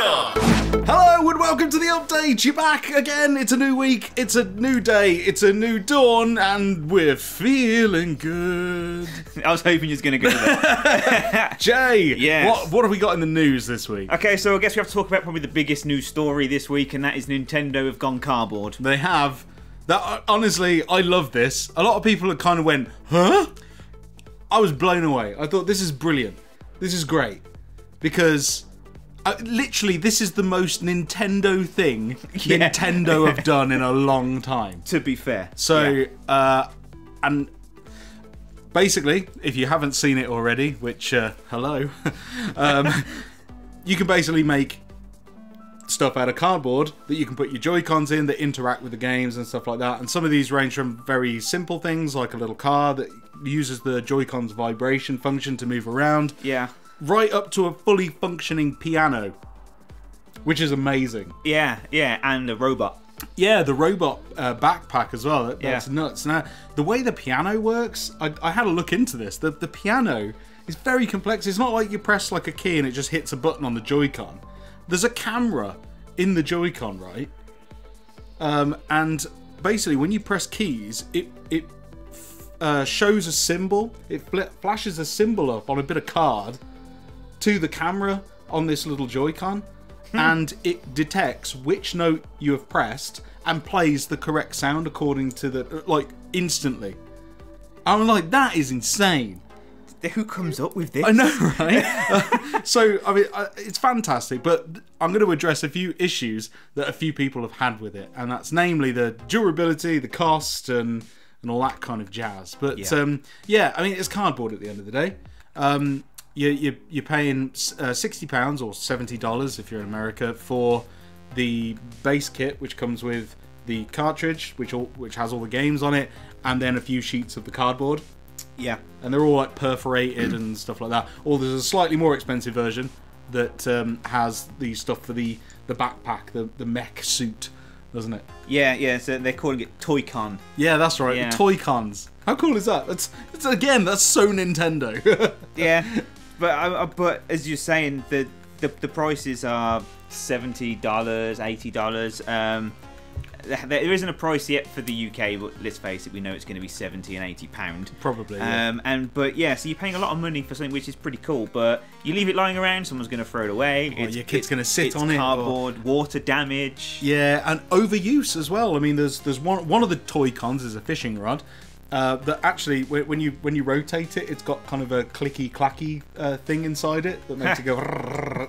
Hello and welcome to the update. You're back again. It's a new week, it's a new day, it's a new dawn, and we're feeling good. I was hoping you was going to go there. Jay, yes. what have we got in the news this week? Okay, so I guess we have to talk about probably the biggest news story this week, and that is Nintendo have gone cardboard. They have. That honestly, I love this. A lot of people have kind of went, huh? I was blown away. I thought, this is brilliant. This is great. Because literally, this is the most Nintendo thing Nintendo have done in a long time. To be fair. So, and basically, if you haven't seen it already, which, hello, you can basically make stuff out of cardboard that you can put your Joy-Cons in that interact with the games and stuff like that. And some of these range from very simple things like a little car that uses the Joy-Cons vibration function to move around. Yeah. Right up to a fully functioning piano, which is amazing. Yeah, and a robot. Yeah, the robot backpack as well. That's nuts. Now, the way the piano works, I had a look into this. The piano is very complex. It's not like you press like a key and it just hits a button on the Joy-Con. There's a camera in the Joy-Con, right? And basically, when you press keys, it shows a symbol. It flashes a symbol up on a bit of card to the camera on this little Joy-Con, and it detects which note you have pressed and plays the correct sound according to the, like, instantly. I'm like, that is insane. Who comes up with this? I know, right? So, I mean, it's fantastic, but I'm going to address a few issues that a few people have had with it, and that's namely the durability, the cost, and all that kind of jazz. But, yeah, I mean, it's cardboard at the end of the day. You're paying £60 or $70 if you're in America for the base kit, which comes with the cartridge, which has all the games on it, and then a few sheets of the cardboard. Yeah. And they're all like perforated and stuff like that. Or there's a slightly more expensive version that has the stuff for the backpack, the mech suit, doesn't it? Yeah, so they're calling it Toy-Con. Yeah, that's right, the Toy-Cons. How cool is that? It's again, that's so Nintendo. Yeah. But as you're saying, the prices are $70, $80. There isn't a price yet for the UK, but let's face it, we know it's going to be £70 and £80. Probably. Yeah. But yeah, so you're paying a lot of money for something which is pretty cool. But you leave it lying around, someone's going to throw it away. Your kid's going to sit on it. It's cardboard, water damage. Yeah, and overuse as well. I mean, there's one of the Toy-Cons is a fishing rod. That actually, when you rotate it, it's got kind of a clicky clacky thing inside it that makes it go,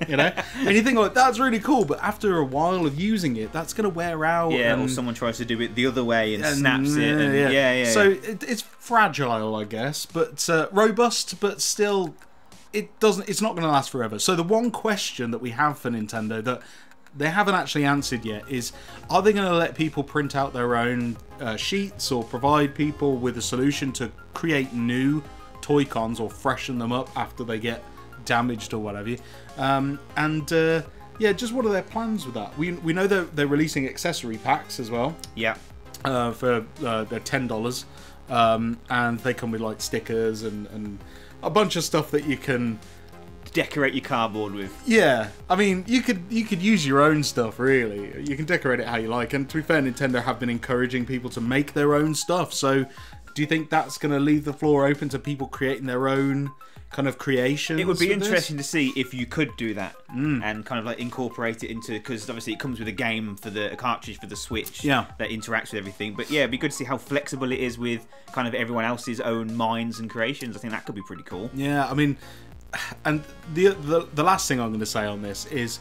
you know. And you think, like, that's really cool, but after a while of using it, that's going to wear out. Yeah, or someone tries to do it the other way and snaps it. And, yeah. So it's fragile, I guess, but robust, but still, it's not going to last forever. So the one question that we have for Nintendo that they haven't actually answered yet is, are they going to let people print out their own sheets or provide people with a solution to create new Toy-Cons or freshen them up after they get damaged or whatever? Yeah, just what are their plans with that? We know that they're releasing accessory packs as well. Yeah. For they're $10, and they come with like stickers and a bunch of stuff that you can decorate your cardboard with. Yeah, I mean, you could use your own stuff, really. You can decorate it how you like, and to be fair, Nintendo have been encouraging people to make their own stuff, so do you think that's going to leave the floor open to people creating their own kind of creations? It would be interesting to see if you could do that and kind of like incorporate it into, because obviously it comes with a game for a cartridge for the Switch that interacts with everything. But yeah, it'd be good to see how flexible it is with kind of everyone else's own minds and creations. I think that could be pretty cool. Yeah, I mean, and the last thing I'm going to say on this is,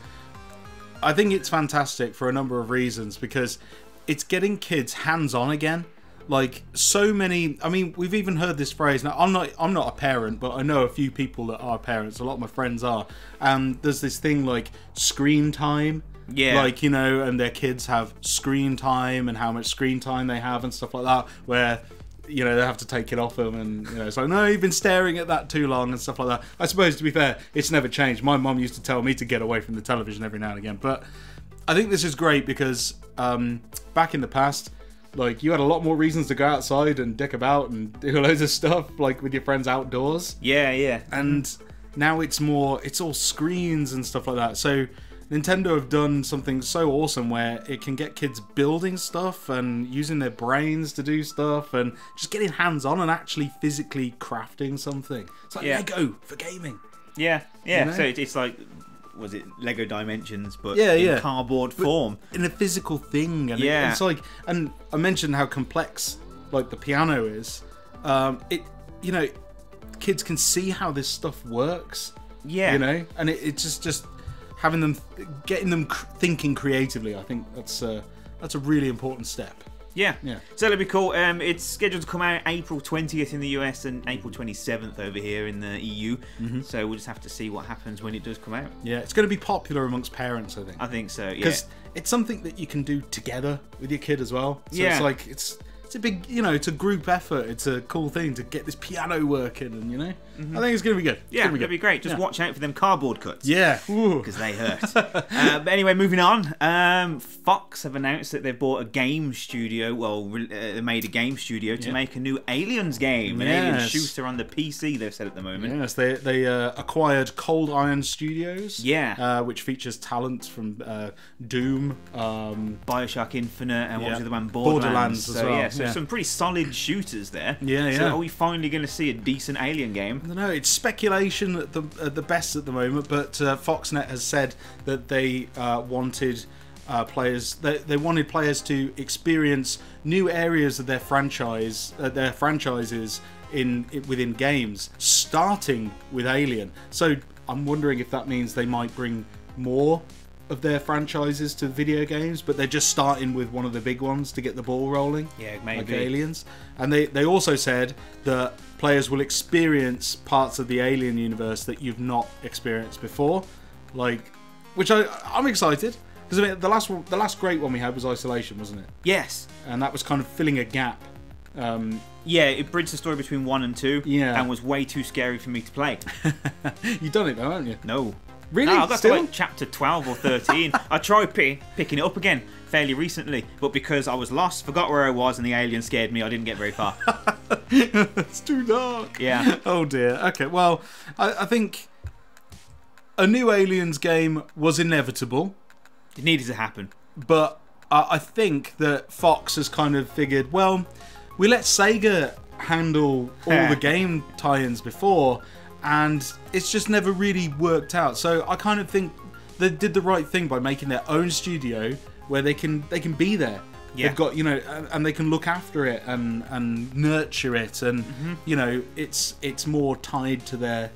I think it's fantastic for a number of reasons, because it's getting kids hands-on again. Like, so many, I mean, we've even heard this phrase. Now, I'm not a parent, but I know a few people that are parents. A lot of my friends are. And there's this thing like screen time. Yeah. Like, you know, and their kids have screen time and how much screen time they have and stuff like that, where, you know, they have to take it off them, and, you know, it's like, no, you've been staring at that too long and stuff like that. I suppose, to be fair, it's never changed. My mum used to tell me to get away from the television every now and again. But I think this is great because back in the past, like, you had a lot more reasons to go outside and dick about and do loads of stuff, like, with your friends outdoors. Yeah. And now it's all screens and stuff like that. So Nintendo have done something so awesome where it can get kids building stuff and using their brains to do stuff and just getting hands-on and actually physically crafting something. It's like Lego for gaming. Yeah. You know? So it's like, was it Lego Dimensions, but in in cardboard form, in a physical thing. And it's like, and I mentioned how complex like the piano is. Kids can see how this stuff works. Yeah, and it's just having them, getting them thinking creatively. I think that's a really important step. Yeah. So it'll be cool. It's scheduled to come out April 20th in the US and April 27th over here in the EU. So we'll just have to see what happens when it does come out. Yeah, it's going to be popular amongst parents, I think. I think so, yeah. Because it's something that you can do together with your kid as well. So it's like, it's a big, it's a group effort. It's a cool thing to get this piano working, and I think it's going to be good. It'll be great. Just watch out for them cardboard cuts. Yeah. Because they hurt. But anyway, moving on. Fox have announced that they've bought a game studio. Well, they made a game studio to make a new Aliens game. An Alien shooter on the PC, they've said at the moment. Yes, they acquired Cold Iron Studios. Yeah. Which features talent from Doom, Bioshock Infinite, and what was the other one? Borderlands as well. So some pretty solid shooters there. Yeah. So are we finally going to see a decent Alien game? I don't know, it's speculation at the best at the moment, but Foxnet has said that they wanted players. They wanted players to experience new areas of their franchises within games, starting with Alien. So I'm wondering if that means they might bring more of their franchises to video games, but they're just starting with one of the big ones to get the ball rolling. Yeah, maybe. Like Aliens. And they also said that players will experience parts of the Alien universe that you've not experienced before, which I'm excited, because I mean, the last great one we had was Isolation, wasn't it? Yes. And that was kind of filling a gap. It bridged the story between 1 and 2, and was way too scary for me to play. You've done it though, haven't you? No. Really? No, I got to chapter 12 or 13. I tried picking it up again fairly recently, but because I was lost, forgot where I was, and the alien scared me, I didn't get very far. It's too dark. Yeah. Oh dear. Okay, well, I think a new Aliens game was inevitable. It needed to happen. But I think that Fox has kind of figured, well, we let Sega handle all the game tie-ins before, and it's just never really worked out. So I kind of think they did the right thing by making their own studio where they can be there. Yeah. They've got, and they can look after it and nurture it, and it's more tied to their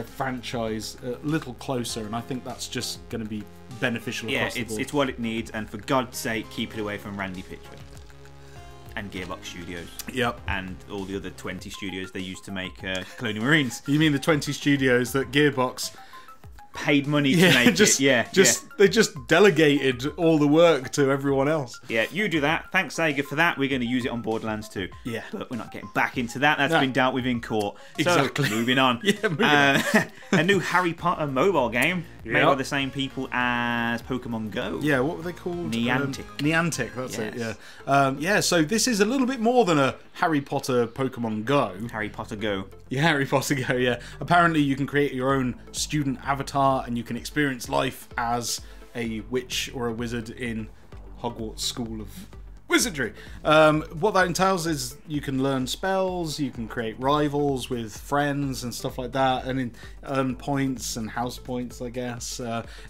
franchise a little closer, and I think that's just going to be beneficial across the board. It's what it needs, and for God's sake, keep it away from Randy Pitchford and Gearbox Studios. Yep. And all the other 20 studios they used to make Colonial Marines. You mean the 20 studios that Gearbox paid money to make it? They just delegated all the work to everyone else. Yeah, you do that. Thanks, Sega, for that. We're going to use it on Borderlands 2. Yeah. But we're not getting back into that. That's been dealt with in court. Exactly. So, moving on. Moving on. A new Harry Potter mobile game made by the same people as Pokemon Go. Yeah, what were they called? Niantic. Niantic, that's it, yeah. So this is a little bit more than a Harry Potter Pokemon Go. Harry Potter Go. Yeah, Harry Potter Go, yeah. Apparently you can create your own student avatar and you can experience life as a witch or a wizard in Hogwarts School of Wizardry. What that entails is you can learn spells, you can create rivals with friends and stuff like that, and earn points and house points, I guess.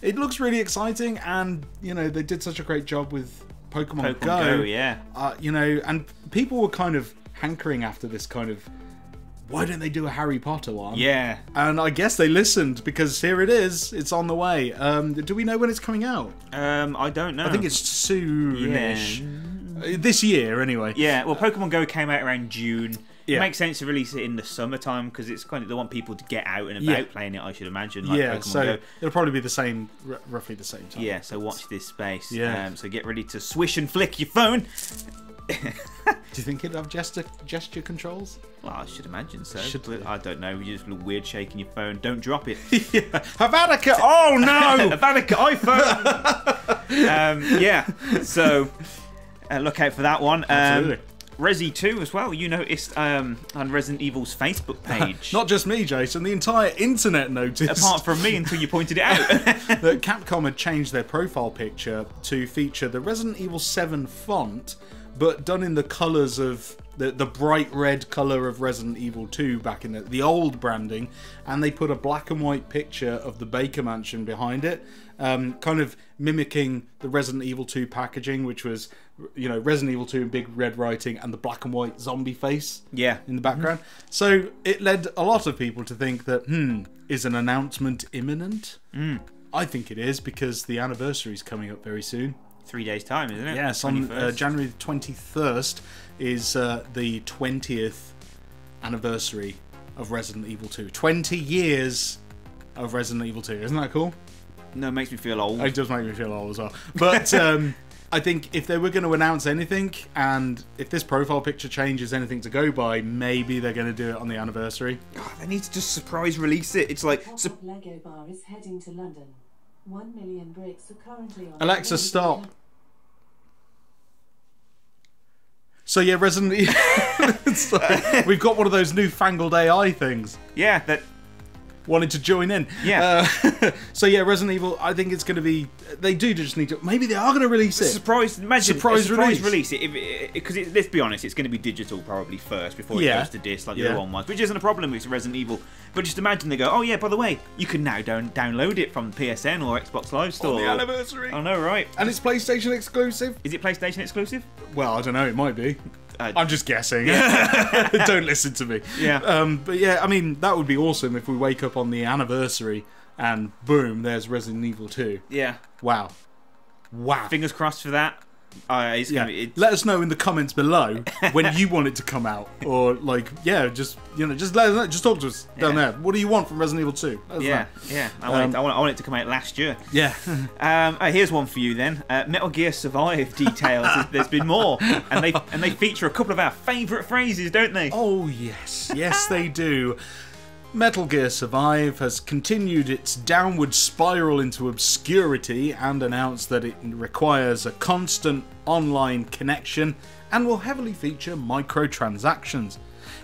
It looks really exciting, and they did such a great job with Pokemon Go. Yeah. And people were kind of hankering after this kind of, why don't they do a Harry Potter one? Yeah. And I guess they listened, because here it is. It's on the way. Do we know when it's coming out? I don't know. I think it's soonish. This year, anyway. Yeah, well, Pokemon Go came out around June. Yeah. It makes sense to release it in the summertime, because it's kind of, they want people to get out and about playing it, I should imagine. Like Pokemon Go. It'll probably be the same, roughly the same time. Yeah, so watch this space. Yeah. So get ready to swish and flick your phone. Do you think it'd have gesture controls? Well, I should imagine so. I don't know. You just look weird shaking your phone. Don't drop it. Yeah. Havanica! Oh no! Havanica iPhone! So look out for that one. Absolutely. Resi 2 as well, you noticed on Resident Evil's Facebook page. Not just me, Jason, the entire internet noticed. Apart from me until you pointed it out. That Capcom had changed their profile picture to feature the Resident Evil 7 font, but done in the colours of the bright red colour of Resident Evil 2 back in the old branding, and they put a black and white picture of the Baker Mansion behind it, kind of mimicking the Resident Evil 2 packaging, which was, you know, Resident Evil 2 in big red writing and the black and white zombie face in the background. So it led a lot of people to think that, is an announcement imminent? I think it is, because the anniversary is coming up very soon. 3 days' time, isn't it? Yes, on January the 21st is the 20th anniversary of Resident Evil 2. 20 years of Resident Evil 2. Isn't that cool? No, it makes me feel old. It does make me feel old as well. But I think if they were going to announce anything, and if this profile picture change is anything to go by, maybe they're going to do it on the anniversary. God, they need to just surprise release it. It's like... LEGO bar is heading to London. 1 million bricks are currently on... Alexa, stop. So yeah, Resident Evil... we've got one of those newfangled AI things. Yeah, that... wanted to join in. Yeah. So yeah, Resident Evil, I think it's going to be... They do just need to... Maybe they are going to release it. Surprise release it. Because let's be honest, it's going to be digital probably first before it goes to disc like the other one was. Which isn't a problem with Resident Evil. But just imagine they go, oh yeah, by the way, you can now download it from PSN or Xbox Live Store. On the anniversary. I know, right? And it's PlayStation exclusive. Is it PlayStation exclusive? Well, I don't know. It might be. I'm just guessing. Don't listen to me. Yeah. But yeah, I mean, that would be awesome if we wake up on the anniversary and boom, there's Resident Evil 2. Yeah. Wow. Fingers crossed for that. Let us know in the comments below when you want it to come out, or like, just let us know, just talk to us down there. What do you want from Resident Evil 2? I want it to come out last year. Yeah. Here's one for you then. Metal Gear Survive details. There's been more, and they feature a couple of our favourite phrases, don't they? Oh yes, they do. Metal Gear Survive has continued its downward spiral into obscurity and announced that it requires a constant online connection and will heavily feature microtransactions.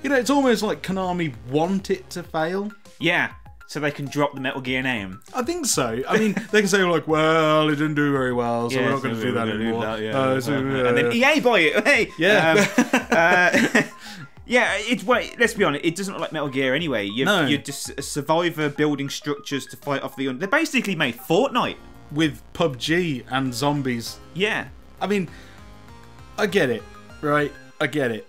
You know, it's almost like Konami want it to fail. Yeah, so they can drop the Metal Gear name. I think so. I mean, they can say like, well, it didn't do very well, so we're not going to do that anymore. And then EA buy it. Hey! Yeah. Yeah, let's be honest, it doesn't look like Metal Gear anyway. You're just a survivor building structures to fight off the... They basically made Fortnite. With PUBG and zombies. Yeah. I mean, I get it, right? I get it.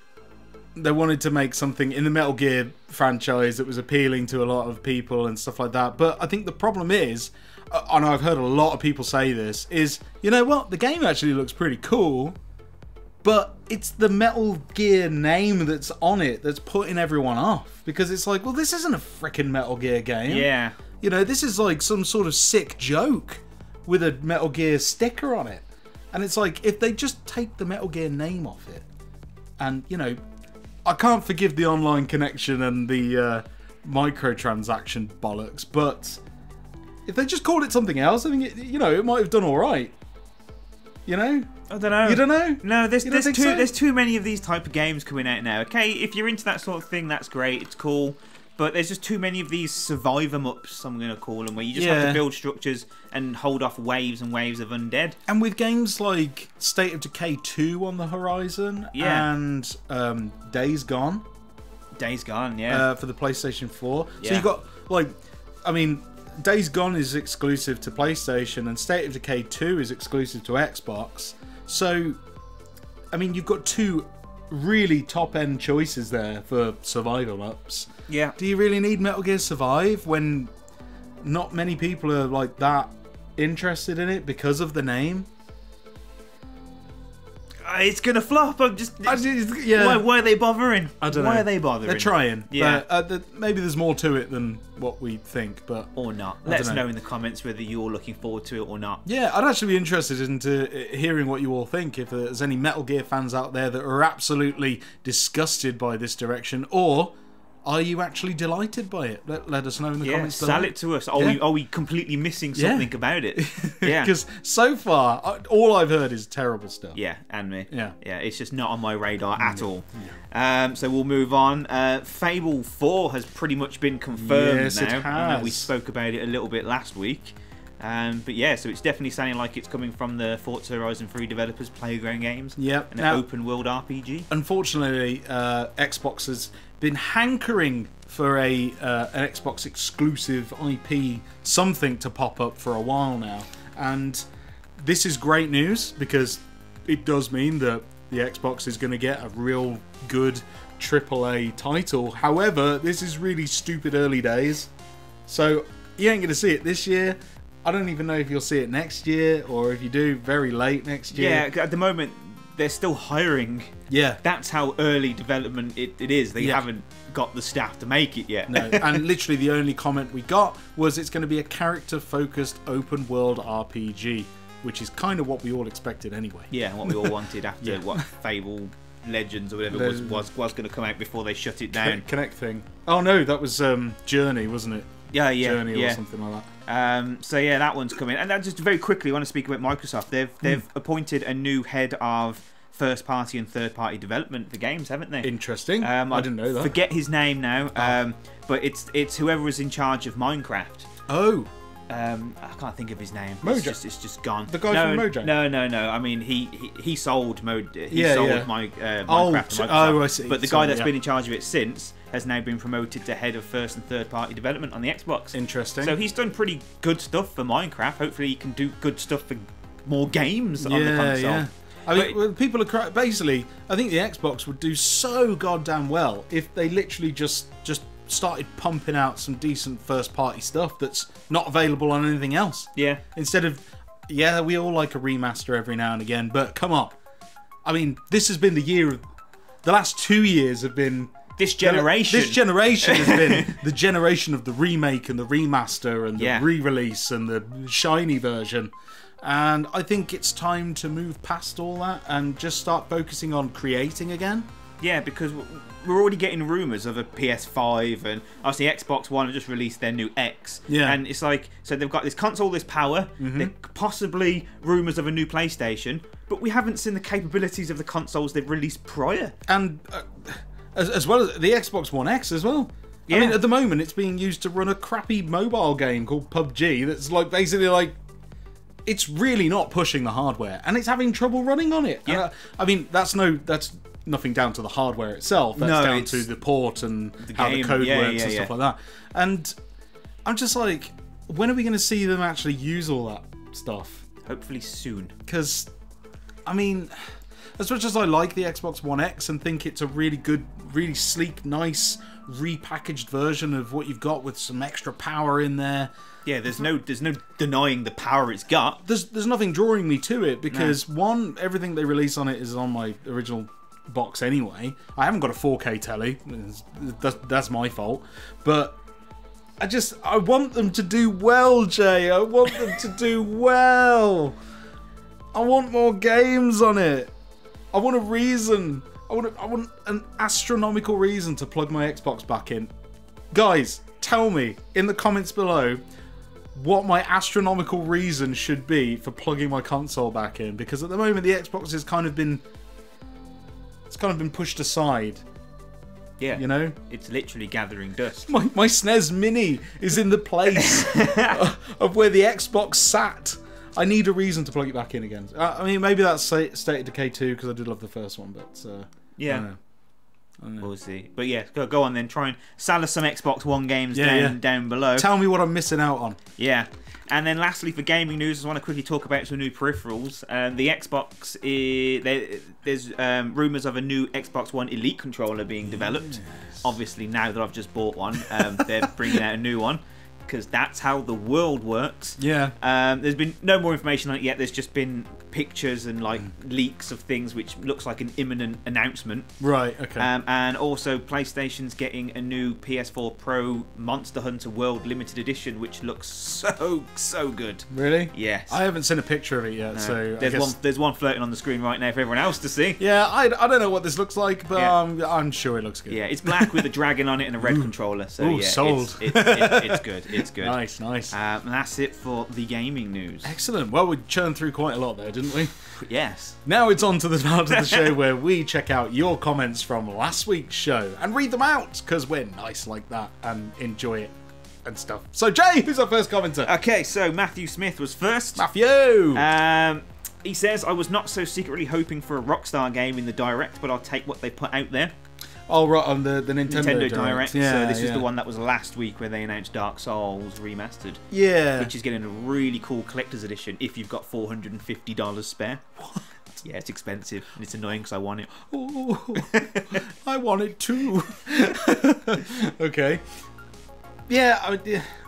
They wanted to make something in the Metal Gear franchise that was appealing to a lot of people and stuff like that. But I think the problem is, and I've heard a lot of people say this, is, you know what? The game actually looks pretty cool. But it's the Metal Gear name that's on it that's putting everyone off. Because it's like, well, this isn't a frickin' Metal Gear game. Yeah. You know, this is like some sort of sick joke with a Metal Gear sticker on it. And it's like, if they just take the Metal Gear name off it, and, you know, I can't forgive the online connection and the microtransaction bollocks, but if they just called it something else, I think, it might have done alright. You know? I don't know. You don't know? No, there's too many of these type of games coming out now. Okay, if you're into that sort of thing, that's great. It's cool. But there's just too many of these survivor mups, I'm going to call them, where you just have to build structures and hold off waves and waves of undead. And with games like State of Decay 2 on the horizon, and Days Gone. Days Gone, yeah. For the PlayStation 4. Yeah. So you've got, like, I mean, Days Gone is exclusive to PlayStation, and State of Decay 2 is exclusive to Xbox. So, I mean, you've got two really top-end choices there for survival ups. Yeah. Do you really need Metal Gear Survive when not many people are like that interested in it because of the name? It's gonna flop. Why are they bothering? I don't know. Why are they bothering? They're trying. Yeah. But, maybe there's more to it than what we think, but or not. Let us know in the comments whether you're looking forward to it or not. Yeah, I'd actually be interested into hearing what you all think. If there's any Metal Gear fans out there that are absolutely disgusted by this direction, or Are you actually delighted by it? Let us know in the comments below. Sell it to us. Are we completely missing something about it? Yeah. Because so far, all I've heard is terrible stuff. Yeah, and me. Yeah. Yeah, it's just not on my radar at all. Yeah. So we'll move on. Fable 4 has pretty much been confirmed now. Yes, it has. I know we spoke about it a little bit last week. But yeah, so it's definitely sounding like it's coming from the Forza Horizon 3 developers, Playground Games. Yep. An open world RPG. Unfortunately, Xbox has been hankering for an Xbox exclusive IP, something to pop up for a while now. And this is great news because it does mean that the Xbox is going to get a real good AAA title. However, this is really stupid early days. So you ain't going to see it this year. I don't even know if you'll see it next year, or if you do, very late next year. Yeah, at the moment, they're still hiring. Yeah. That's how early development it is. They haven't got the staff to make it yet. No, and literally the only comment we got was it's going to be a character-focused open-world RPG, which is kind of what we all expected anyway. Yeah, what we all wanted after, what, Fable Legends or whatever was going to come out before they shut it down. Connect thing. Oh no, that was Journey, wasn't it? Yeah, Journey or something like that. So yeah, that one's coming. And just very quickly, I want to speak about Microsoft. They've appointed a new head of first-party and third-party development for games, haven't they? Interesting. I didn't know that. Forget his name now. But it's whoever was in charge of Minecraft. Oh. I can't think of his name. Mojang. It's just gone. The guy from Mojang? No. I mean, he sold Minecraft to Microsoft. Oh, I see. But the guy that's been in charge of it since has now been promoted to head of first and third party development on the Xbox. Interesting. So he's done pretty good stuff for Minecraft. Hopefully he can do good stuff for more games on the console. Yeah. I mean, people are basically. I think the Xbox would do so goddamn well if they literally just started pumping out some decent first-party stuff that's not available on anything else. Yeah. Instead of, we all like a remaster every now and again, but come on. I mean, this has been the year of... The last 2 years have been... This generation has been the generation of the remake and the remaster and the re-release and the shiny version. And I think it's time to move past all that and just start focusing on creating again. Yeah, because we're already getting rumours of a PS5, and obviously Xbox One have just released their new X. Yeah. And it's like, so they've got this console, this power, there possibly rumours of a new PlayStation, but we haven't seen the capabilities of the consoles they've released prior. And as well as the Xbox One X as well. Yeah. I mean, at the moment, it's being used to run a crappy mobile game called PUBG that's like basically like... It's really not pushing the hardware, and it's having trouble running on it. Yeah. I mean, that's nothing down to the hardware itself. That's down to the port and how the code works and stuff like that. And I'm just like, when are we going to see them actually use all that stuff? Hopefully soon. Because, I mean, as much as I like the Xbox One X and think it's a really good, really sleek, nice, repackaged version of what you've got with some extra power in there. Yeah, there's no denying the power it's got. There's nothing drawing me to it because one, everything they release on it is on my original box anyway. I haven't got a 4K telly. That's my fault. But I want them to do well, Jay. I want them to do well. I want more games on it. I want a reason. I want an astronomical reason to plug my Xbox back in. Guys, tell me in the comments below what my astronomical reason should be for plugging my console back in, because at the moment the Xbox has kind of been pushed aside. Yeah, you know, it's literally gathering dust. My SNES Mini is in the place of where the Xbox sat. I need a reason to plug it back in again. I mean, maybe that's State of Decay 2 because I did love the first one, but yeah. I don't know. We'll see. But yeah, go on then. Try and sell us some Xbox One games down below. Tell me what I'm missing out on. Yeah. And then lastly, for gaming news, I just want to quickly talk about some new peripherals. The Xbox, there's rumours of a new Xbox One Elite controller being developed. Yes. Obviously, now that I've just bought one, they're bringing out a new one, because that's how the world works. Yeah. There's been no more information on it yet. There's just been pictures and like leaks of things, which looks like an imminent announcement. Right. Okay. And also PlayStation's getting a new PS4 Pro Monster Hunter World Limited Edition, which looks so good. Really? Yes. I haven't seen a picture of it yet, so there's one floating on the screen right now for everyone else to see. Yeah, I don't know what this looks like, but Yeah. I'm sure it looks good. Yeah, it's black with a dragon on it and a red controller. So Ooh, yeah, sold. It's good. It's good. Nice. And that's it for the gaming news. Excellent. Well, we churned through quite a lot there, didn't we? Yes. Now it's on to the part of the show where we check out your comments from last week's show and read them out, because we're nice like that and enjoy it and stuff. So, Jay, who's our first commenter? Okay, so Matthew Smith was first. Matthew! He says, I was not so secretly hoping for a Rockstar game in the Direct, but I'll take what they put out there. Oh, right, on the Nintendo Direct. Yeah, so this is the one that was last week where they announced Dark Souls Remastered. Yeah. Which is getting a really cool collector's edition if you've got $450 spare. What? Yeah, it's expensive and it's annoying because I want it. Oh, I want it too. Okay. Yeah,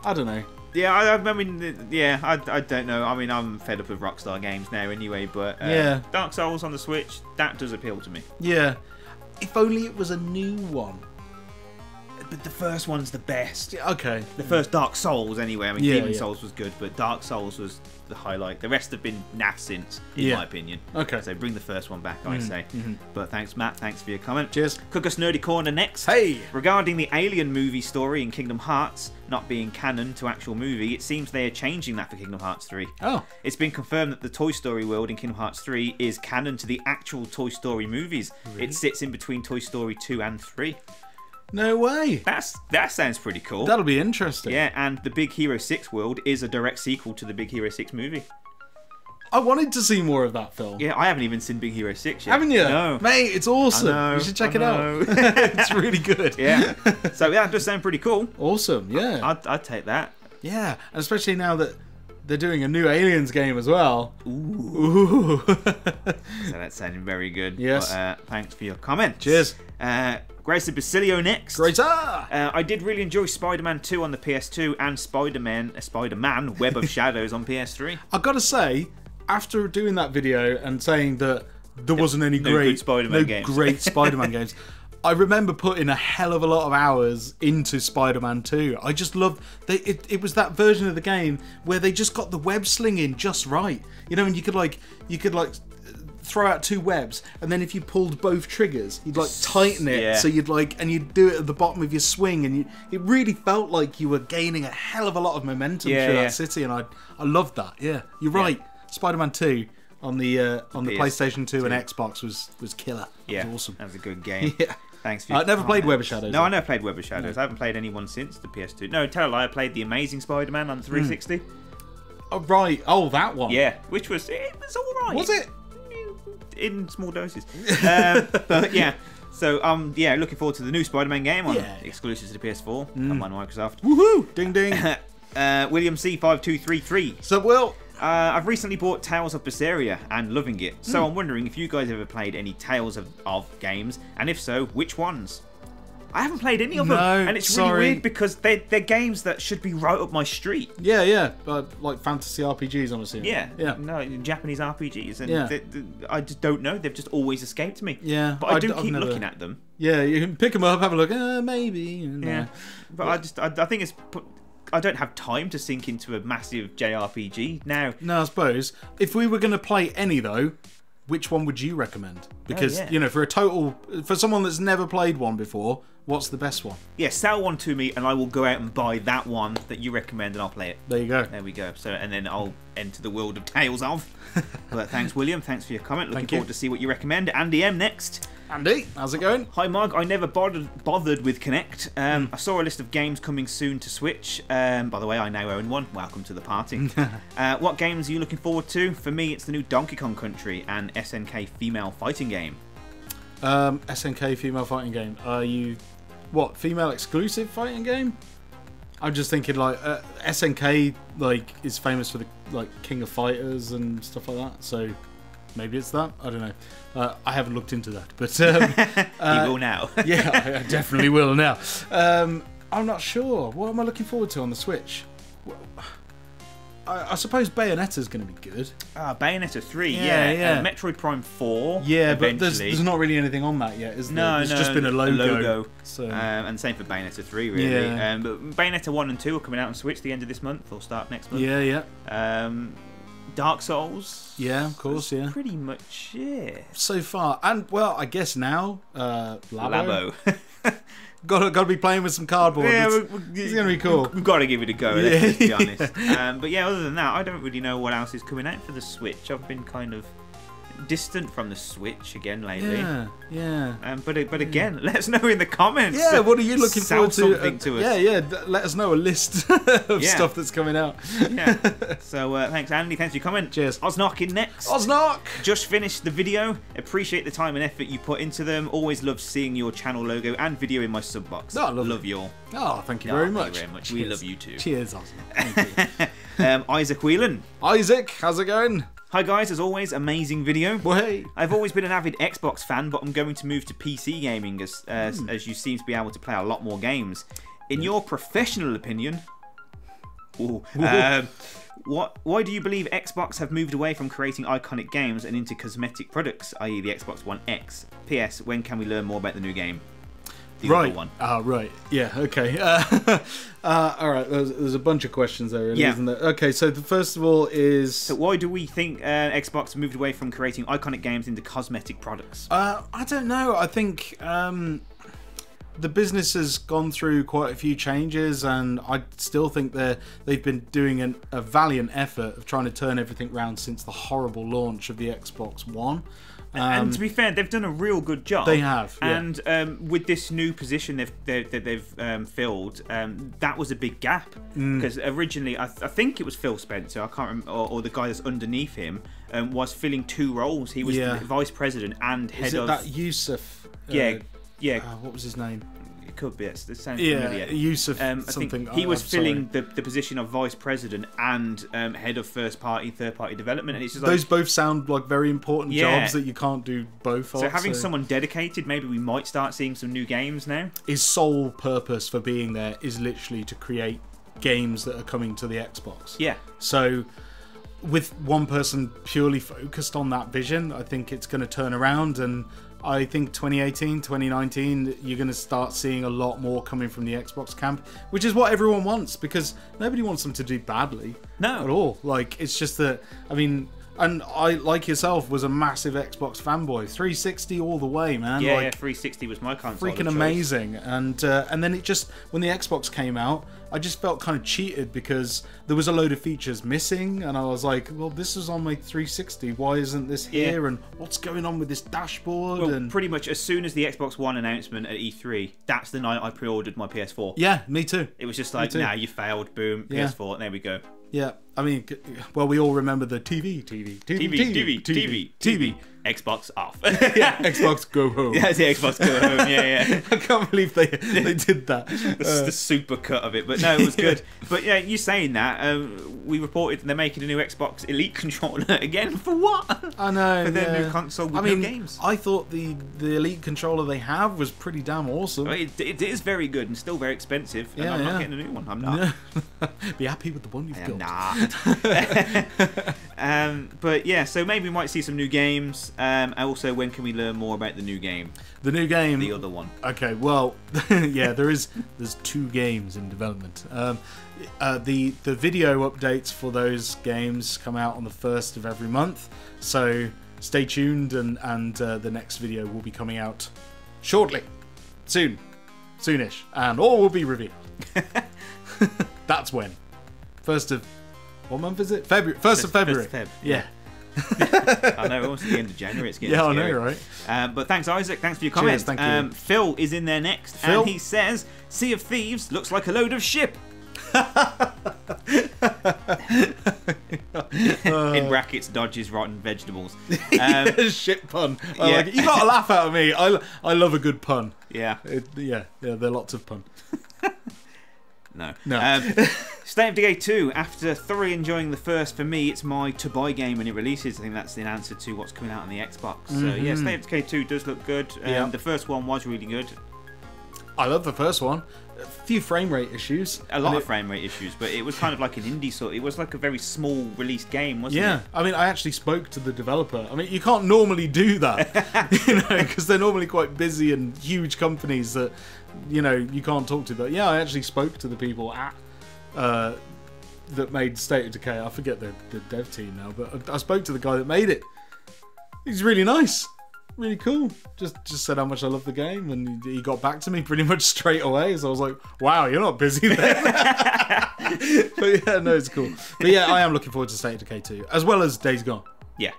I don't know. Yeah, I mean, yeah, I don't know. I mean, I'm fed up with Rockstar games now anyway, but yeah. Dark Souls on the Switch, that does appeal to me. Yeah. If only it was a new one. But the first one's the best. Okay. The first Dark Souls, anyway. I mean, Yeah, Demon yeah. Souls was good, but Dark Souls was the highlight. The rest have been naff since, in Yeah. my opinion. Okay. So bring the first one back, I say. But thanks, Matt. Thanks for your comment. Cheers. Cook Us Nerdy Corner next. Hey! Regarding the Alien movie story in Kingdom Hearts not being canon to actual movie, it seems they are changing that for Kingdom Hearts 3. Oh. It's been confirmed that the Toy Story world in Kingdom Hearts 3 is canon to the actual Toy Story movies. Really? It sits in between Toy Story 2 and 3. No way. That sounds pretty cool. That'll be interesting. Yeah, and the Big Hero 6 world is a direct sequel to the Big Hero 6 movie. I wanted to see more of that film. Yeah, I haven't even seen Big Hero 6 yet. Haven't you? No. Mate, it's awesome. I know, You should check I it out. know. It's really good. Yeah. So yeah, it does sound pretty cool. Awesome, yeah. I'd take that. Yeah, and especially now that they're doing a new Aliens game as well. Ooh. So that's sounding very good. Yes. But, thanks for your comment. Cheers. Grayson Basilio next. Greater! I did really enjoy Spider-Man 2 on the PS2 and Spider-Man Web of Shadows on PS3. I've got to say, after doing that video and saying that there wasn't any great Spider-Man games. great Spider-Man games, I remember putting a hell of a lot of hours into Spider-Man 2. I just loved it was that version of the game where they just got the web slinging just right. You know, and you could like throw out two webs, and then if you pulled both triggers, you'd like tighten it, Yeah. so you'd like, and you'd do it at the bottom of your swing, and it really felt like you were gaining a hell of a lot of momentum through that city, and I loved that. Yeah, you're right. Spider-Man 2 on the PlayStation 2 and Xbox was killer. It was awesome. That was a good game. Yeah. Thanks for I never played Web of Shadows. No, I never played Web of Shadows. I haven't played anyone since the PS2. No, tell a lie, I played The Amazing Spider-Man on 360. Oh, right. Oh, that one. Yeah, which was alright. Was it? In small doses. But yeah. So yeah, looking forward to the new Spider-Man game on exclusive to the PS4 and on Microsoft. Woohoo! Ding ding. William C5233. So Will. I've recently bought Tales of Berseria and loving it. So I'm wondering if you guys ever played any Tales of games, and if so, which ones? I haven't played any of them, and it's really weird because they're games that should be right up my street. Yeah. Like fantasy RPGs, I'm assuming. Yeah. No, Japanese RPGs, and I just don't know. They've just always escaped me. Yeah, but I do keep looking at them. Yeah, you can pick them up, have a look. Maybe. Yeah, but I think it's. I don't have time to sink into a massive JRPG now. No, I suppose if we were going to play any though, which one would you recommend? Because you know, for someone that's never played one before, what's the best one? Yeah, sell one to me, and I will go out and buy that one that you recommend, and I'll play it. There you go. There we go. So, and then I'll enter the world of Tales of. But thanks, William. Thanks for your comment. Looking forward to see what you recommend. Andy M next. Andy, how's it going? Hi, Mog. I never bothered with Connect. I saw a list of games coming soon to Switch. By the way, I now own one. Welcome to the party. What games are you looking forward to? For me, it's the new Donkey Kong Country and SNK female fighting game. SNK female fighting game. Are you what female exclusive fighting game? I'm just thinking like SNK like is famous for the like King of Fighters and stuff like that. So maybe it's that. I don't know. I haven't looked into that, but you will now. Yeah, I definitely will now. I'm not sure. What am I looking forward to on the Switch? I suppose Bayonetta's going to be good. Bayonetta 3, Yeah, yeah. Metroid Prime 4, Yeah, but eventually. there's not really anything on that yet, is there? No, There's just been a logo. So. And same for Bayonetta 3, really. Yeah. But Bayonetta 1 and 2 are coming out on Switch the end of this month, or start next month. Yeah, yeah. Dark Souls. Yeah, of course, yeah. Pretty much it. So far. And, well, I guess now, LABO. Got to be playing with some cardboard. Yeah, it's going to be cool. We've got to give it a go, let's be honest. But yeah, other than that, I don't really know what else is coming out for the Switch. I've been kind of distant from the Switch again lately. Yeah, yeah. But again, let us know in the comments. Yeah, what are you looking forward to? Something to us. Yeah, yeah. Let us know a list of stuff that's coming out. Yeah. So thanks, Andy. Thanks for your comment. Cheers. Oznock in next. Oznock! Just finished the video. Appreciate the time and effort you put into them. Always love seeing your channel logo and video in my sub box. Oh, love you all. Oh, thank you very much. Thank you very much. We love you too. Cheers, Oznock. Thank you. Isaac Whelan. Isaac, how's it going? Hi guys, as always, amazing video. Well, hey. I've always been an avid Xbox fan, but I'm going to move to PC gaming as you seem to be able to play a lot more games. In your professional opinion, why do you believe Xbox have moved away from creating iconic games and into cosmetic products, i.e. the Xbox One X? PS, when can we learn more about the new game? Right. Right. Yeah. Okay. All right. There's a bunch of questions there, really, isn't there? Okay. So the first of all is. So why do we think Xbox moved away from creating iconic games into cosmetic products? I don't know. I think the business has gone through quite a few changes, and I still think they've been doing a valiant effort of trying to turn everything around since the horrible launch of the Xbox One. And to be fair, they've done a real good job. They have, yeah. And with this new position they've filled, that was a big gap because originally I think it was Phil Spencer, I can't remember, or the guy that's underneath him was filling two roles. He was vice president and head of. That Yusuf? Yeah. What was his name? It could be. It sounds familiar. Yusuf something. I think he was filling the position of vice president and head of third party development, and it's just like, those both sound like very important jobs that you can't do both. So having someone dedicated, maybe we might start seeing some new games now. His sole purpose for being there is literally to create games that are coming to the Xbox. Yeah. So with one person purely focused on that vision, I think it's going to turn around, and I think 2018, 2019, you're going to start seeing a lot more coming from the Xbox camp, which is what everyone wants, because nobody wants them to do badly. No. At all. Like, it's just that, I mean, and I, like yourself, was a massive Xbox fanboy. 360 all the way, man. Yeah, like, 360 was my console. Freaking amazing. And then it just, when the Xbox came out, I just felt kind of cheated because there was a load of features missing, and I was like, well, this is on my 360, why isn't this here? And what's going on with this dashboard? Well, and pretty much as soon as the Xbox One announcement at E3, that's the night I pre-ordered my PS4. Yeah, me too. It was just like, nah, you failed, boom, PS4, there we go. Yeah, I mean, well, we all remember the TV, Xbox off. Yeah, Xbox go home. Yeah, the Xbox go home. Yeah. I can't believe they did that. The super cut of it, but no, it was good. But yeah, you saying that, we reported they're making a new Xbox Elite controller again. For what? I know. For their new console with new games. I thought the Elite controller they have was pretty damn awesome. It is very good and still very expensive. And I'm not getting a new one. I'm not. Be happy with the one you've got. Nah. But yeah, so maybe we might see some new games. And also, when can we learn more about the new game? The new game. The other one. Okay, well, yeah, there's 2 games in development. The video updates for those games come out on the 1st of every month, so stay tuned, and the next video will be coming out shortly, soonish, and all will be revealed. That's when. 1st of what month is it? February. 1st of February. 1st of Feb. Yeah. I know, almost at the end of January. It's getting scary. I know, right? But thanks, Isaac. Thanks for your comments. Cheers, thank you. Phil is in there next, and he says, "Sea of Thieves looks like a load of ship." In brackets, dodges rotten vegetables. Shit pun. Like it. You got to laugh out of me. I love a good pun. Yeah. There are lots of pun. No. State of Decay 2, after thoroughly enjoying the first, for me, it's my to-buy game when it releases. I think that's the answer to what's coming out on the Xbox. So, yeah, State of Decay 2 does look good. The first one was really good. I love the first one. A few frame rate issues. A lot of frame rate issues, but it was kind of like an indie sort. It was like a very small released game, wasn't it? Yeah, I mean, I actually spoke to the developer. I mean, you can't normally do that, you know, because they're normally quite busy and huge companies that, you know, you can't talk to. But yeah, I actually spoke to the people at that made State of Decay. I forget the dev team now, but I spoke to the guy that made it. He's really nice. Really cool. Just said how much I love the game, and he got back to me pretty much straight away. So I was like, "Wow, you're not busy there." But yeah, no, it's cool. But yeah, I am looking forward to State of Decay 2, as well as Days Gone. Yeah.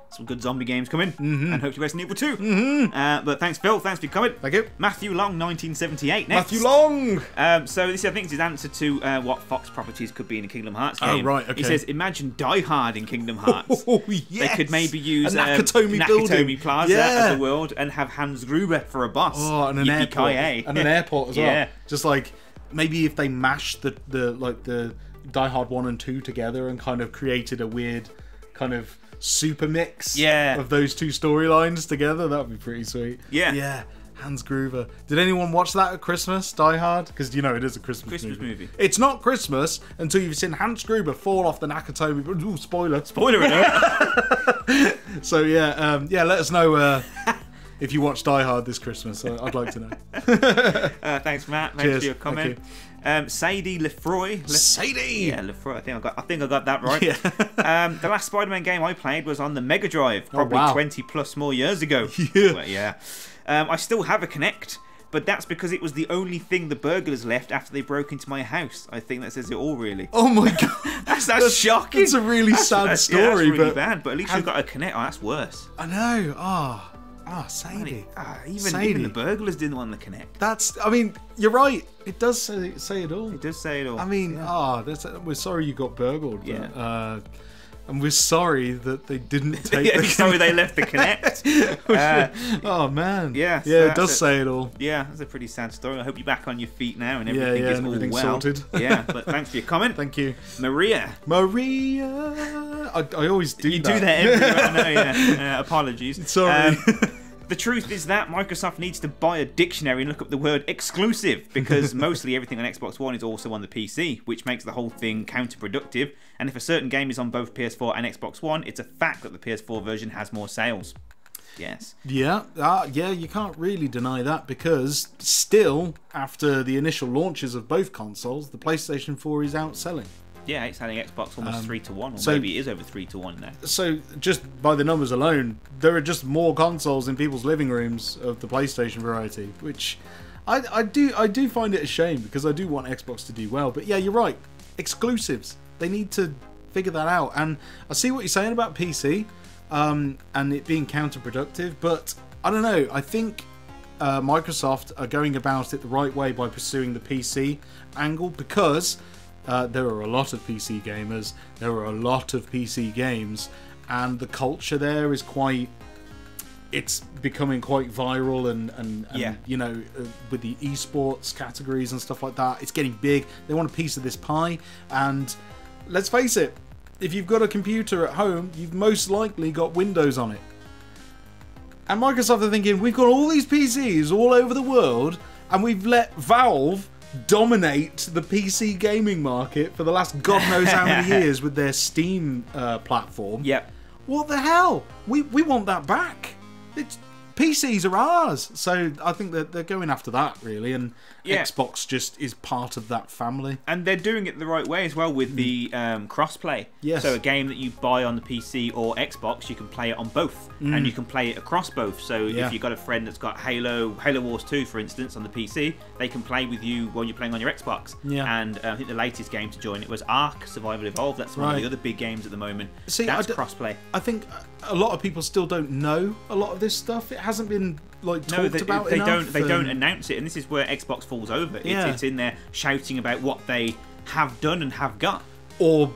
Some good zombie games coming, and hopefully Resident Evil 2. But thanks, Phil. Thanks for coming. Thank you. Matthew Long, 1978. Next. Matthew Long. So this, I think, is his answer to what Fox properties could be in a Kingdom Hearts game. Oh right, okay. He says, "Imagine Die Hard in Kingdom Hearts. Oh yes. They could maybe use Nakatomi Plaza as the world and have Hans Gruber for a boss. Oh, and an airport. And an airport as well. Just like maybe if they mashed the Die Hard 1 and 2 together and kind of created a weird kind of super mix of those two storylines together, that would be pretty sweet. Yeah, Hans Gruber. Did anyone watch that at Christmas, Die Hard? Because you know it is a Christmas movie. It's not Christmas until you've seen Hans Gruber fall off the Nakatomi. Ooh, spoiler alert. So yeah, let us know if you watch Die Hard this Christmas. I'd like to know. Thanks, Matt. Thanks for your comment. Sadie Lefroy. Sadie! Yeah, Lefroy. I think I got that right. Yeah. The last Spider-Man game I played was on the Mega Drive, probably 20 plus more years ago. Yeah. I still have a Kinect, but that's because it was the only thing the burglars left after they broke into my house. I think that says it all, really. Oh my god. that's shocking. It's a really sad story. Yeah, that's really bad, but at least you've got a Kinect. Oh, that's worse. I know. Sadie. Even the burglars didn't want the Kinect. I mean, you're right. It does say it all. It does say it all. I mean, we're sorry you got burgled. Yeah. And we're sorry that they didn't take the sorry they left the Kinect. Oh, man. Yeah. Yeah, it does say it all. Yeah, that's a pretty sad story. I hope you're back on your feet now and everything is all well. Sorted. Yeah, but thanks for your comment. Thank you. Maria. I always do that. You do that every I know, yeah. Apologies. Sorry. The truth is that Microsoft needs to buy a dictionary and look up the word exclusive, because mostly everything on Xbox One is also on the PC, which makes the whole thing counterproductive. And if a certain game is on both PS4 and Xbox One, it's a fact that the PS4 version has more sales. Yes. Yeah, you can't really deny that, because still, after the initial launches of both consoles, the PlayStation 4 is outselling. Yeah, it's selling Xbox almost 3-1, or maybe it is over 3-1 now. So, just by the numbers alone, there are just more consoles in people's living rooms of the PlayStation variety, which I do find it a shame, because I do want Xbox to do well. But yeah, you're right. Exclusives. They need to figure that out. And I see what you're saying about PC, and it being counterproductive, but I don't know. I think Microsoft are going about it the right way by pursuing the PC angle, because there are a lot of PC gamers, there are a lot of PC games, and the culture there is it's becoming quite viral, and you know, with the esports categories and stuff like that, it's getting big. They want a piece of this pie, and let's face it, if you've got a computer at home, you've most likely got Windows on it. And Microsoft are thinking, we've got all these PCs all over the world, and we've let Valve dominate the PC gaming market for the last God knows how many years with their Steam platform. Yep. What the hell? We want that back. PCs are ours. So I think that they're going after that, really, and Xbox just is part of that family. And they're doing it the right way as well with the cross-play. Yes. So a game that you buy on the PC or Xbox, you can play it on both, and you can play it across both. So if you've got a friend that's got Halo Wars 2, for instance, on the PC, they can play with you while you're playing on your Xbox. Yeah. And I think the latest game to join it was Ark Survival Evolved. That's one of the other big games at the moment. See, that's cross-play. I think a lot of people still don't know a lot of this stuff. It hasn't been talked about enough. They don't announce it, and this is where Xbox falls over. It's in there shouting about what they have done and have got, or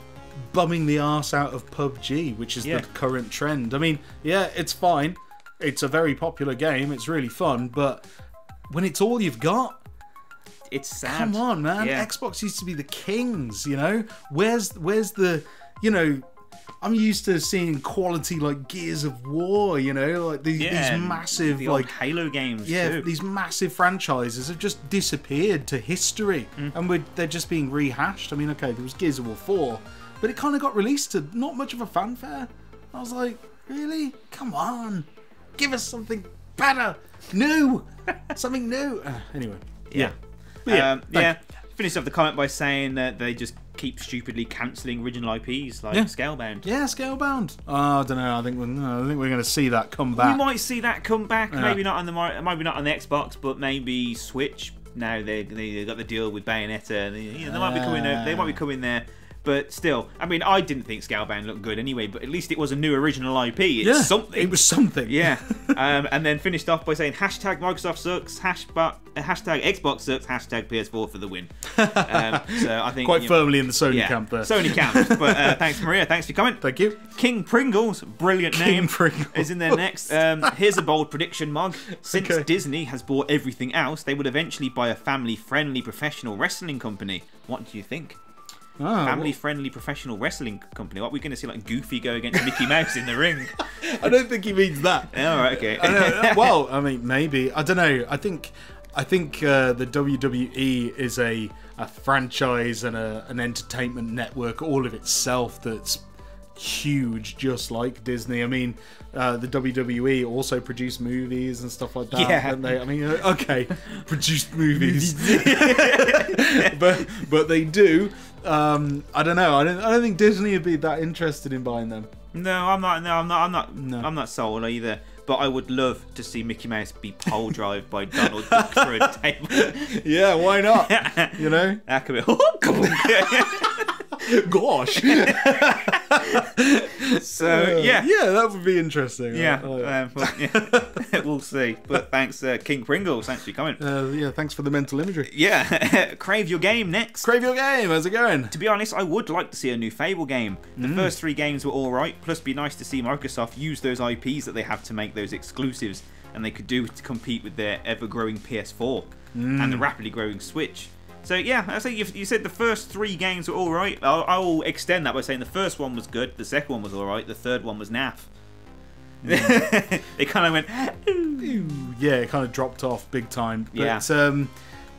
bumming the arse out of PUBG, which is the current trend. I mean, it's fine. It's a very popular game. It's really fun, but when it's all you've got, it's sad. Come on, man. Xbox used to be the kings. You know, where's the I'm used to seeing quality like Gears of War, you know, like these massive the like old Halo games. Yeah, too. these massive franchises have just disappeared to history, and they're just being rehashed. I mean, okay, there was Gears of War 4, but it kind of got released to not much of a fanfare. I was like, really? Come on, give us something better, new, something new. Anyway, yeah. Finish off the comment by saying that they just keep stupidly cancelling original IPs like Scalebound. Yeah, Scalebound. I don't know. I think we're going to see that come back. We might see that come back. Yeah. Maybe not on the Xbox, but maybe Switch. Now they got the deal with Bayonetta. They might be coming. They might be coming there. But still, I mean, I didn't think Scalebound looked good anyway, but at least it was a new original IP. It's something. It was something. Yeah. And then finished off by saying hashtag Microsoft sucks, hashtag Xbox sucks, hashtag PS4 for the win. So I think quite firmly in the Sony camp there. Sony camp. But thanks, Maria. Thanks for coming. Thank you. King Pringles, brilliant name, Pringles is in there next. Here's a bold prediction, Mog. Since Disney has bought everything else, they would eventually buy a family-friendly professional wrestling company. What do you think? Family-friendly professional wrestling company. What are we going to see, like Goofy go against Mickey Mouse in the ring? I don't think he means that. All right, okay. Well, I mean, maybe. I don't know. I think the WWE is a franchise and an entertainment network all of itself that's huge, just like Disney. I mean, the WWE also produce movies and stuff like that. Yeah. Don't they? I mean, okay, produced movies, but they do. I don't know. I don't think Disney would be that interested in buying them. No, I'm not sold either. But I would love to see Mickey Mouse be pole drive by Donald Duck through a table. Yeah, why not? You know, that could be. Gosh. So yeah, that would be interesting. Yeah, we'll see. But thanks, King Pringles. Thanks for coming. Thanks for the mental imagery. Yeah, Crave Your Game next. Crave Your Game. How's it going? To be honest, I would like to see a new Fable game. The first 3 games were all right. Plus, be nice to see Microsoft use those IPs that they have to make those exclusives, and they could do to compete with their ever-growing PS4 and the rapidly growing Switch. So yeah, I think you said the first 3 games were all right. I'll extend that by saying the first one was good, the second one was all right, the third one was naff. They kind of went, yeah, it kind of dropped off big time. But,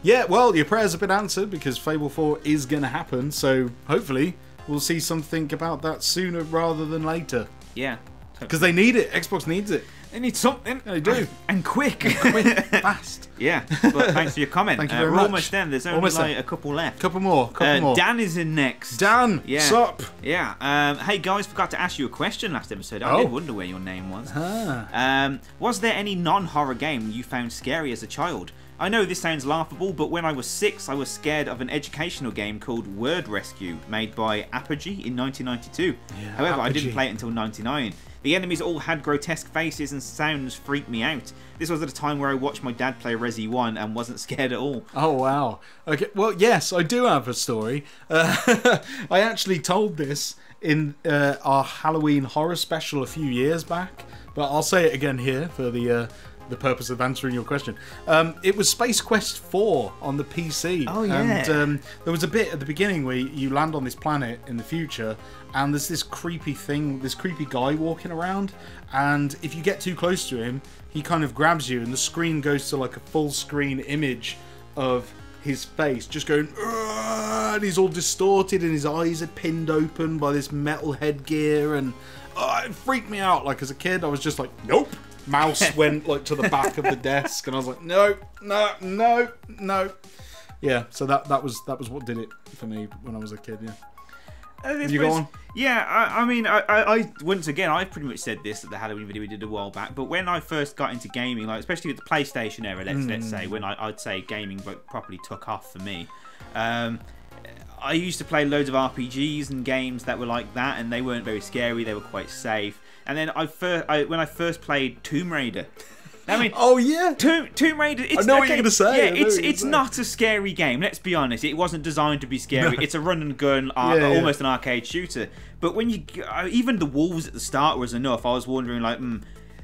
yeah. Well, your prayers have been answered because Fable 4 is going to happen. So hopefully we'll see something about that sooner rather than later. Yeah, because they need it. Xbox needs it. They need something. They do. And quick. Fast. Yeah. But thanks for your comment. Thank you very we're much. Almost done. There's only like a couple left. Couple more. Dan is in next. Dan, sup? Yeah. Hey guys, forgot to ask you a question last episode. I did wonder where your name was. Was there any non-horror game you found scary as a child? I know this sounds laughable, but when I was 6, I was scared of an educational game called Word Rescue, made by Apogee in 1992. Yeah, However, Apogee. I didn't play it until 99. The enemies all had grotesque faces and sounds freaked me out. This was at a time where I watched my dad play Resi 1 and wasn't scared at all. Oh, wow. Okay, well, yes, I do have a story. I actually told this in our Halloween horror special a few years back, but I'll say it again here for the purpose of answering your question. It was Space Quest 4 on the PC. Oh, yeah. And there was a bit at the beginning where you land on this planet in the future, and there's this creepy thing, this creepy guy walking around, and if you get too close to him, he kind of grabs you, and the screen goes to like a full screen image of his face, just going, "Argh!" And he's all distorted, and his eyes are pinned open by this metal headgear, and it freaked me out. Like, as a kid, I was just like, nope. Mouse went like to the back of the desk, and I was like, no. Yeah, so that was what did it for me when I was a kid. Yeah. You go on? Yeah, I mean, I once again, I pretty much said this at the Halloween video we did a while back, but when I first got into gaming, like especially with the PlayStation era, let's say, when I'd say gaming properly took off for me, I used to play loads of RPGs and games that were like that, and they weren't very scary, they were quite safe. And then when I first played Tomb Raider, I mean, oh yeah, Tomb Raider. I know what you're gonna say. Yeah, it's not a scary game. Let's be honest. It wasn't designed to be scary. It's a run and gun, almost an arcade shooter. But when you even the wolves at the start was enough. I was wondering like,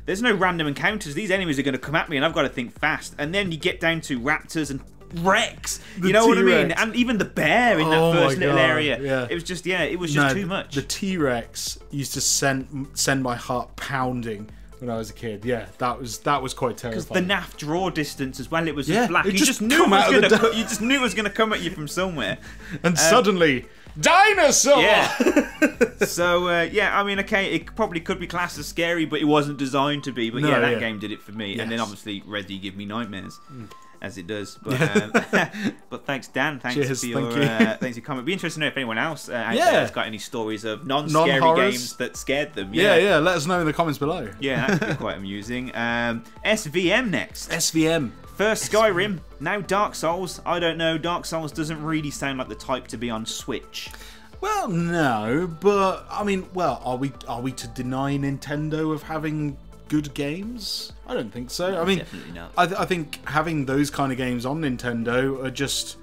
there's no random encounters. These enemies are going to come at me, and I've got to think fast. And then you get down to raptors and Rex. You know what I mean? And even the bear in that first little area. Yeah. It was just, it was just too much. The T-Rex used to send my heart pounding when I was a kid. Yeah, that was quite terrifying. Because the naff draw distance as well, it was yeah, black. You just knew it was going to come at you from somewhere. And suddenly, dinosaur! Yeah. So, I mean, okay, it probably could be classed as scary, but it wasn't designed to be. But that game did it for me. Yes. And then obviously Resi give me nightmares. As it does, but but thanks, Dan. Thanks for your thanks for your comment. It'd be interesting to know if anyone else out there has got any stories of non-scary games that scared them. Yeah. Let us know in the comments below. Yeah, that could be quite amusing. SVM next. SVM. First Skyrim, now Dark Souls. I don't know. Dark Souls doesn't really sound like the type to be on Switch. Well, no, but I mean, are we to deny Nintendo of having good games? I don't think so. I mean, definitely not. I think having those kind of games on Nintendo are just,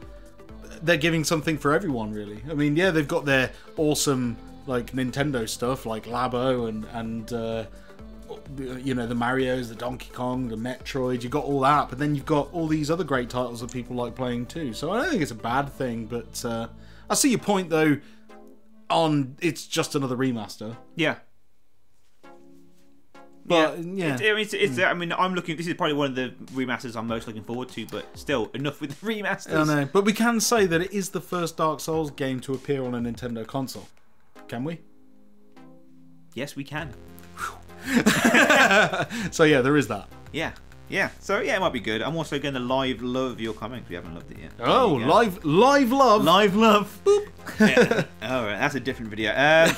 they're giving something for everyone, really. I mean, yeah, they've got their awesome like Nintendo stuff like LABO and you know, the Marios, the Donkey Kong, the Metroid. You've got all that, but then you've got all these other great titles that people like playing too. So I don't think it's a bad thing, but I see your point though. On it's just another remaster. Yeah. But I mean, I'm looking. This is probably one of the remasters I'm most looking forward to. But still, enough with the remasters. I know, but we can say that it is the first Dark Souls game to appear on a Nintendo console. Can we? Yes, we can. So yeah, there is that. Yeah. So yeah, it might be good. I'm also going to live love your comments. We haven't loved it yet. Oh, live love. Boop. Yeah. All right, that's a different video.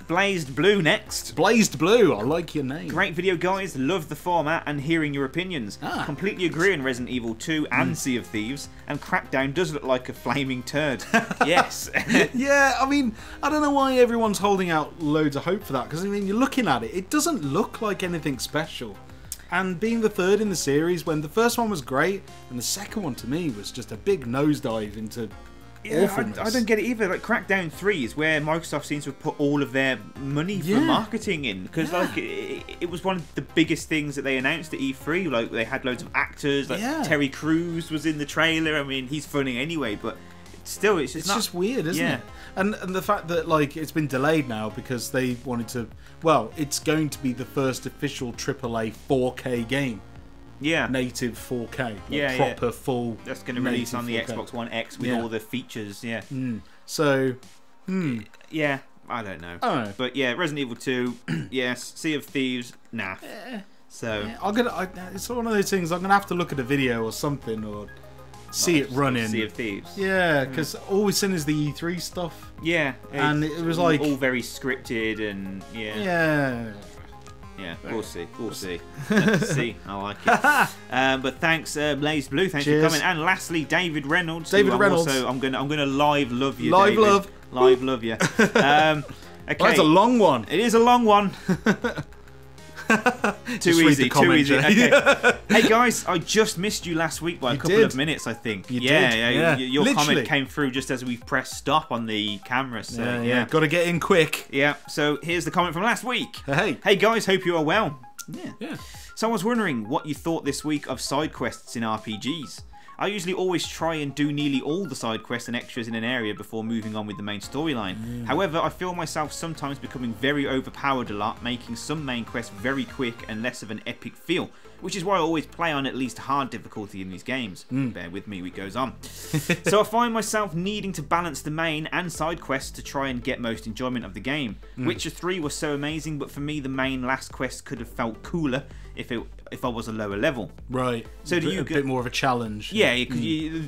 Blazed Blue next. Blazed Blue, I like your name. Great video, guys. Love the format and hearing your opinions. Completely agree on Resident Evil 2 and Sea of Thieves. And Crackdown does look like a flaming turd. Yes. Yeah, I mean, I don't know why everyone's holding out loads of hope for that. Because, I mean, you're looking at it, it doesn't look like anything special. And being the third in the series, when the first one was great, and the second one, to me, was just a big nosedive into... I don't get it either. Like Crackdown 3 is where Microsoft seems to have put all of their money for marketing in, because like it was one of the biggest things that they announced at E3. Like they had loads of actors. Like Terry Crews was in the trailer. I mean, he's funny anyway, but still, it's just weird, isn't it? And the fact that like it's been delayed now because they wanted to. Well, it's going to be the first official AAA 4K game. Yeah, native 4K, proper full. That's going to release on the 4K. Xbox One X with all the features. Yeah. So, yeah, I don't know. But yeah, Resident Evil 2, yes. Sea of Thieves, nah. So it's one of those things. I'm gonna have to look at a video or something or see it running. Sea of Thieves. Yeah, because all we've seen is the E3 stuff. Yeah, and it was like all very scripted and Yeah, we'll see. Let's see. I like it. But thanks, Blaze Blue. Thanks for coming. And lastly, David Reynolds. I'm gonna live love you. Live love you. Okay. Well, that's a long one. It is a long one. Too easy. Okay. Hey guys, I just missed you last week by a couple of minutes, I think. You did. Your comment came through just as we pressed stop on the camera. So got to get in quick. Yeah. So here's the comment from last week. Hey guys, hope you are well. Yeah. So I was wondering what you thought this week of side quests in RPGs. I usually always try and do nearly all the side quests and extras in an area before moving on with the main storyline. However, I feel myself sometimes becoming very overpowered a lot, making some main quests very quick and less of an epic feel, which is why I always play on at least hard difficulty in these games. Bear with me, it goes on. So I find myself needing to balance the main and side quests to try and get most enjoyment of the game. Witcher 3 was so amazing, but for me the main last quest could have felt cooler if I was a lower level. Right. So do you a bit more of a challenge? Yeah, because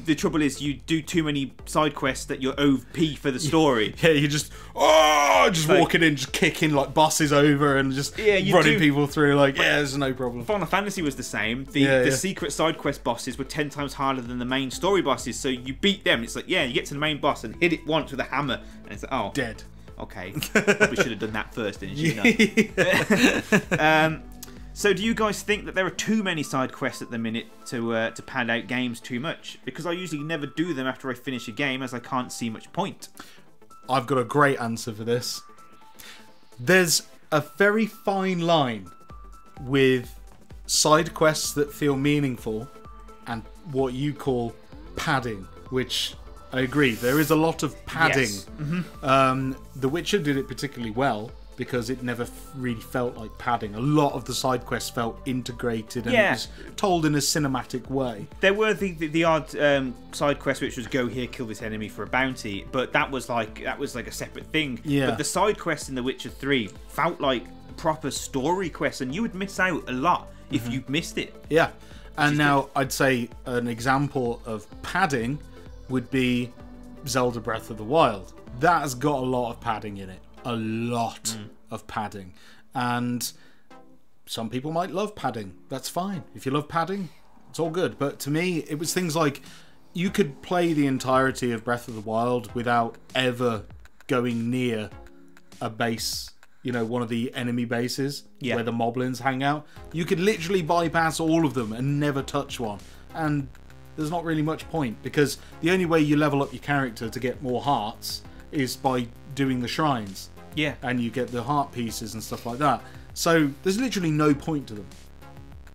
the trouble is you do too many side quests that you're OP for the story. Yeah, you just walking in, just kicking like bosses over and just running people through. Like, there's no problem. Final Fantasy was the same. The secret side quest bosses were 10 times harder than the main story bosses. So you beat them. It's like, you get to the main boss and hit it once with a hammer, and it's like, oh, dead. Okay, probably should have done that first, didn't you? So do you guys think that there are too many side quests at the minute to pad out games too much? Because I usually never do them after I finish a game, as I can't see much point. I've got a great answer for this. There's a very fine line with side quests that feel meaningful and what you call padding, which I agree, there is a lot of padding. Yes. The Witcher did it particularly well because it never really felt like padding. A lot of the side quests felt integrated and it was told in a cinematic way. There were the odd side quest which was go here, kill this enemy for a bounty, but that was like a separate thing. Yeah. But the side quests in The Witcher 3 felt like proper story quests, and you would miss out a lot if you missed it. Yeah. And now I'd say an example of padding would be Zelda Breath of the Wild. That has got a lot of padding in it. A lot of padding. And some people might love padding. That's fine. If you love padding, it's all good. But to me, it was things like you could play the entirety of Breath of the Wild without ever going near a base, you know, one of the enemy bases where the moblins hang out. You could literally bypass all of them and never touch one. And there's not really much point, because the only way you level up your character to get more hearts is by doing the shrines. Yeah. And you get the heart pieces and stuff like that. So there's literally no point to them.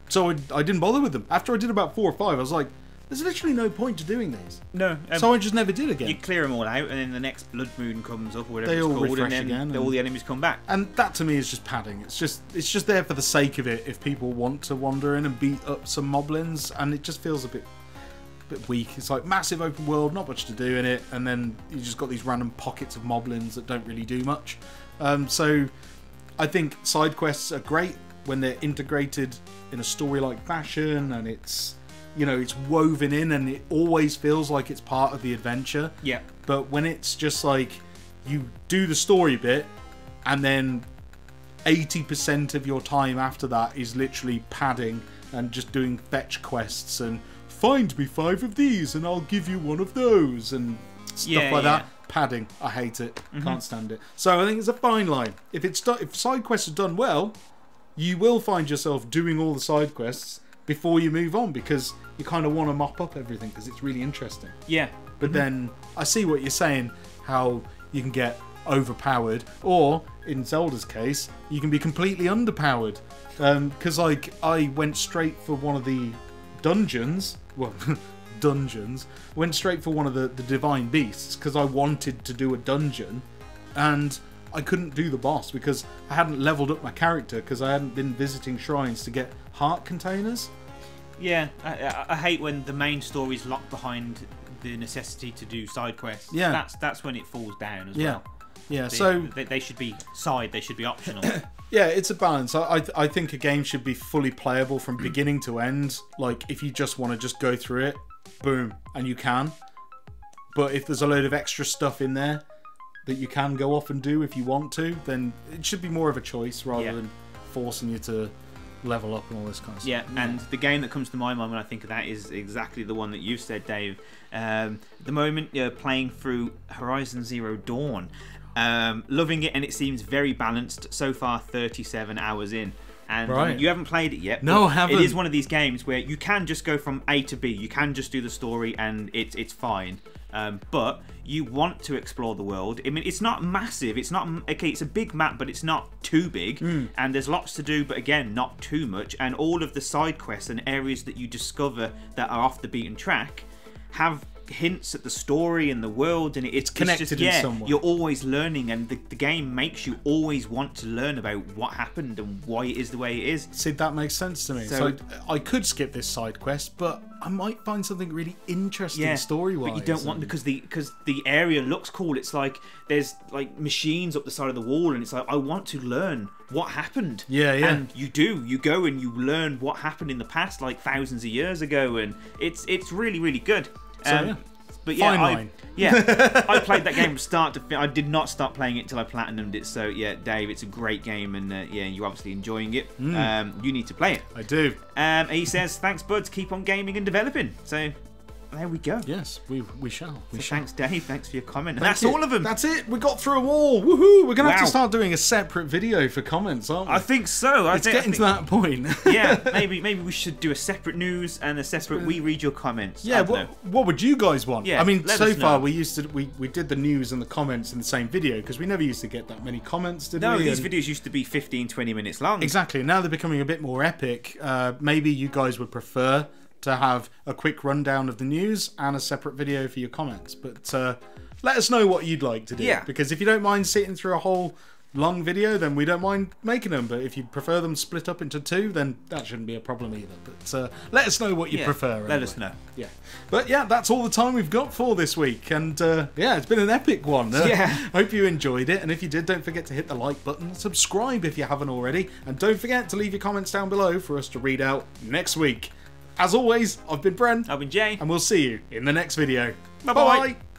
So I didn't bother with them. After I did about 4 or 5, I was like, there's literally no point to doing these. No. So I just never did again. You clear them all out, and then the next blood moon comes up, or whatever They it's all called, refresh and then again, all the enemies come back. And that to me is just padding. It's just there for the sake of it if people want to wander in and beat up some moblins, and it just feels a bit weak. It's like massive open world, not much to do in it, and then you just got these random pockets of moblins that don't really do much. So I think side quests are great when they're integrated in a story-like fashion, and it's, you know, it's woven in and it always feels like it's part of the adventure. Yeah. But when it's just like you do the story bit and then 80% of your time after that is literally padding and just doing fetch quests and find me 5 of these and I'll give you 1 of those and stuff like that. Padding. I hate it. Can't stand it. So I think it's a fine line. If side quests are done well, you will find yourself doing all the side quests before you move on, because you kind of want to mop up everything because it's really interesting. Yeah. But then I see what you're saying, how you can get overpowered, or in Zelda's case, you can be completely underpowered. Because like I went straight for one of the dungeons. Well, dungeons. Went straight for one of the divine beasts because I wanted to do a dungeon, and I couldn't do the boss because I hadn't leveled up my character because I hadn't been visiting shrines to get heart containers. Yeah, I hate when the main story is locked behind the necessity to do side quests. Yeah. That's when it falls down as well. Yeah, so they should be they should be optional. yeah, it's a balance. I think a game should be fully playable from beginning to end. Like, if you just want to just go through it, boom, and you can. But if there's a load of extra stuff in there that you can go off and do if you want to, then it should be more of a choice rather than forcing you to level up and all this kind of stuff. Yeah, and the game that comes to my mind when I think of that is exactly the one that you've said, Dave. At the moment, you're playing through Horizon Zero Dawn. Loving it, and it seems very balanced. So far, 37 hours in. And you haven't played it yet. No, I haven't. It is one of these games where you can just go from A to B. You can just do the story, and it's fine. But you want to explore the world. I mean, it's not massive. It's not okay. It's a big map, but it's not too big. And there's lots to do, but again, not too much. And all of the side quests and areas that you discover that are off the beaten track have hints at the story and the world, and it's connected just, in some way. You're always learning, and the game makes you always want to learn about what happened and why it is the way it is. See, that makes sense to me. So I could skip this side quest, but I might find something really interesting story-wise. But you don't want, because the area looks cool. It's like there's like machines up the side of the wall, and it's like, I want to learn what happened. Yeah. And you go and you learn what happened in the past, like thousands of years ago, and it's really, really good. But yeah, I played that game from start to finish. I did not stop playing it until I platinumed it. So yeah, Dave, it's a great game, and you're obviously enjoying it. You need to play it. I do. He says, "Thanks, buds. Keep on gaming and developing." So there we go. Yes, we shall. Thanks, Dave. Thanks for your comment. And that's all of them. That's it. We got through them all. Woohoo! We're gonna have to start doing a separate video for comments, aren't we? I think so. It's getting to that point. Yeah, maybe we should do a separate news and a separate we read your comments. Yeah, what would you guys want? Yeah, I mean, so far we did the news and the comments in the same video because we never used to get that many comments, did we? No, these videos used to be 15-20 minutes long. Exactly. Now they're becoming a bit more epic. Maybe you guys would prefer to have a quick rundown of the news and a separate video for your comments. But let us know what you'd like to do. Yeah. Because if you don't mind sitting through a whole long video, then we don't mind making them. But if you prefer them split up into 2, then that shouldn't be a problem either. But let us know what you prefer. Anyway. Let us know. Yeah. But yeah, that's all the time we've got for this week. And yeah, it's been an epic one. Yeah. Hope you enjoyed it. And if you did, don't forget to hit the like button, subscribe if you haven't already, and don't forget to leave your comments down below for us to read out next week. As always, I've been Bren. I've been Jay. And we'll see you in the next video. Bye-bye. Bye.